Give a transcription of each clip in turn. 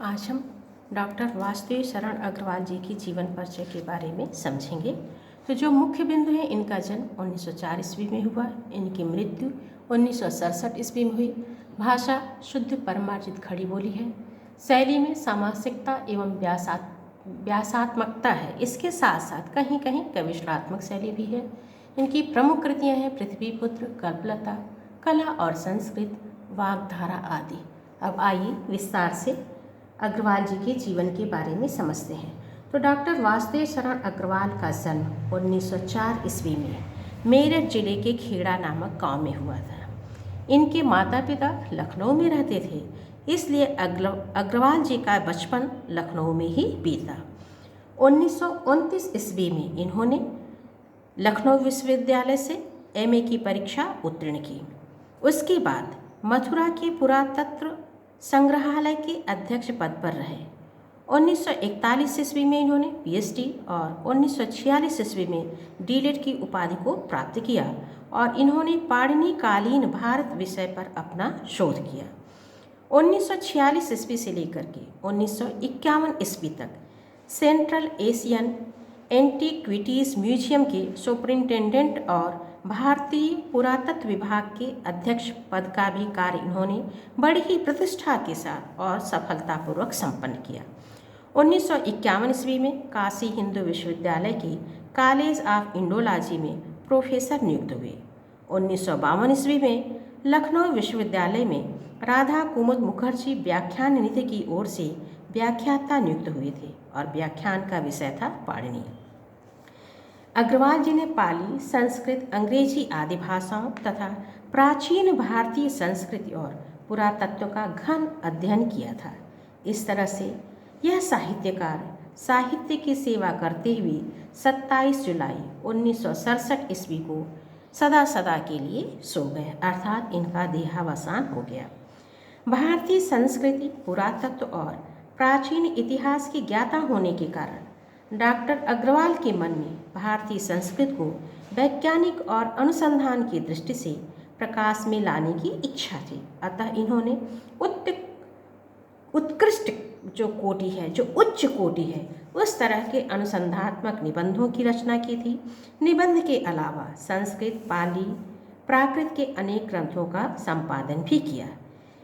आज हम डॉक्टर वासुदेव शरण अग्रवाल जी की जीवन परिचय के बारे में समझेंगे। तो जो मुख्य बिंदु है, इनका जन्म 1904 ईस्वी में हुआ, इनकी मृत्यु 1967 ईस्वी में हुई। भाषा शुद्ध परमार्जित खड़ी बोली है। शैली में सामासिकता एवं व्यासात्मकता है। इसके साथ साथ कहीं कहीं कविश्रात्मक शैली भी है। इनकी प्रमुख कृतियाँ हैं पृथ्वीपुत्र, कल्पलता, कला और संस्कृत, वाग्धारा आदि। अब आइए विस्तार से अग्रवाल जी के जीवन के बारे में समझते हैं। तो डॉक्टर वासुदेव शरण अग्रवाल का जन्म 1904 ईस्वी में मेरठ जिले के खेड़ा नामक गांव में हुआ था। इनके माता पिता लखनऊ में रहते थे, इसलिए अग्रवाल जी का बचपन लखनऊ में ही बीता। 1929 ईस्वी में इन्होंने लखनऊ विश्वविद्यालय से एमए की परीक्षा उत्तीर्ण की। उसके बाद मथुरा के पुरातत्व संग्रहालय के अध्यक्ष पद पर रहे। 1941 ईस्वी में इन्होंने पीएचडी और 1946 ईस्वी में डीलिट की उपाधि को प्राप्त किया और इन्होंने पाणिनि कालीन भारत विषय पर अपना शोध किया। 1946 ईस्वी से लेकर के 1951 ईस्वी तक सेंट्रल एशियन एंटीक्विटीज़ म्यूजियम के सुपरिंटेंडेंट और भारतीय पुरातत्व विभाग के अध्यक्ष पद का भी कार्य इन्होंने बड़ी ही प्रतिष्ठा के साथ और सफलतापूर्वक संपन्न किया। 1951 ईस्वी में काशी हिंदू विश्वविद्यालय के कॉलेज ऑफ इंडोलॉजी में प्रोफेसर नियुक्त हुए। 1952 ईस्वी में लखनऊ विश्वविद्यालय में राधा कुमुद मुखर्जी व्याख्यान नीति की ओर से व्याख्याता नियुक्त हुए थे और व्याख्यान का विषय था पाणिनि। अग्रवाल जी ने पाली, संस्कृत, अंग्रेजी आदि भाषाओं तथा प्राचीन भारतीय संस्कृति और पुरातत्व का घन अध्ययन किया था। इस तरह से यह साहित्यकार साहित्य की सेवा करते हुए 27 जुलाई 1967 ईस्वी को सदा के लिए सो गए, अर्थात इनका देहावसान हो गया। भारतीय संस्कृति, पुरातत्व और प्राचीन इतिहास के ज्ञाता होने के कारण डॉक्टर अग्रवाल के मन में भारतीय संस्कृति को वैज्ञानिक और अनुसंधान की दृष्टि से प्रकाश में लाने की इच्छा थी। अतः इन्होंने उत्कृष्ट जो उच्च कोटि है, उस तरह के अनुसंधात्मक निबंधों की रचना की थी। निबंध के अलावा संस्कृत, पाली, प्राकृत के अनेक ग्रंथों का संपादन भी किया।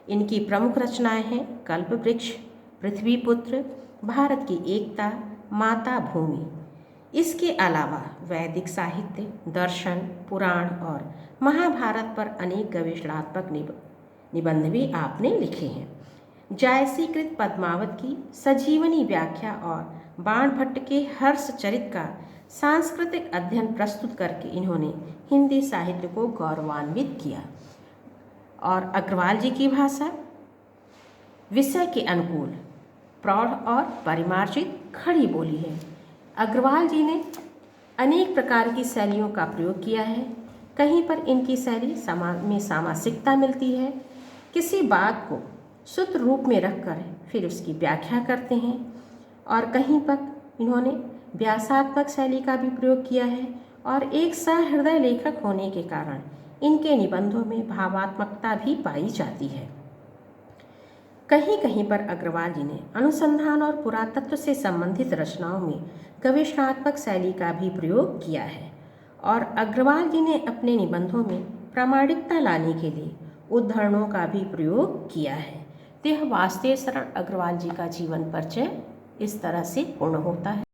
इनकी प्रमुख रचनाएं हैं कल्पवृक्ष, पृथ्वीपुत्र, भारत की एकता, माता भूमि। इसके अलावा वैदिक साहित्य, दर्शन, पुराण और महाभारत पर अनेक गवेषणात्मक निबंध भी आपने लिखे हैं। जायसीकृत पद्मावत की सजीवनी व्याख्या और बाणभट्ट के हर्ष चरित का सांस्कृतिक अध्ययन प्रस्तुत करके इन्होंने हिंदी साहित्य को गौरवान्वित किया। और अग्रवाल जी की भाषा विषय के अनुकूल, प्रौढ़ और परिमार्जित खड़ी बोली है। अग्रवाल जी ने अनेक प्रकार की शैलियों का प्रयोग किया है। कहीं पर इनकी शैली में सामासिकता मिलती है, किसी बात को सूत्र रूप में रखकर फिर उसकी व्याख्या करते हैं, और कहीं पर इन्होंने व्यासात्मक शैली का भी प्रयोग किया है। और एक सहृदय लेखक होने के कारण इनके निबंधों में भावात्मकता भी पाई जाती है। कहीं कहीं पर अग्रवाल जी ने अनुसंधान और पुरातत्व से संबंधित रचनाओं में गवेषणात्मक शैली का भी प्रयोग किया है। और अग्रवाल जी ने अपने निबंधों में प्रामाणिकता लाने के लिए उद्धरणों का भी प्रयोग किया है। तो यह वासुदेव शरण अग्रवाल जी का जीवन परिचय इस तरह से पूर्ण होता है।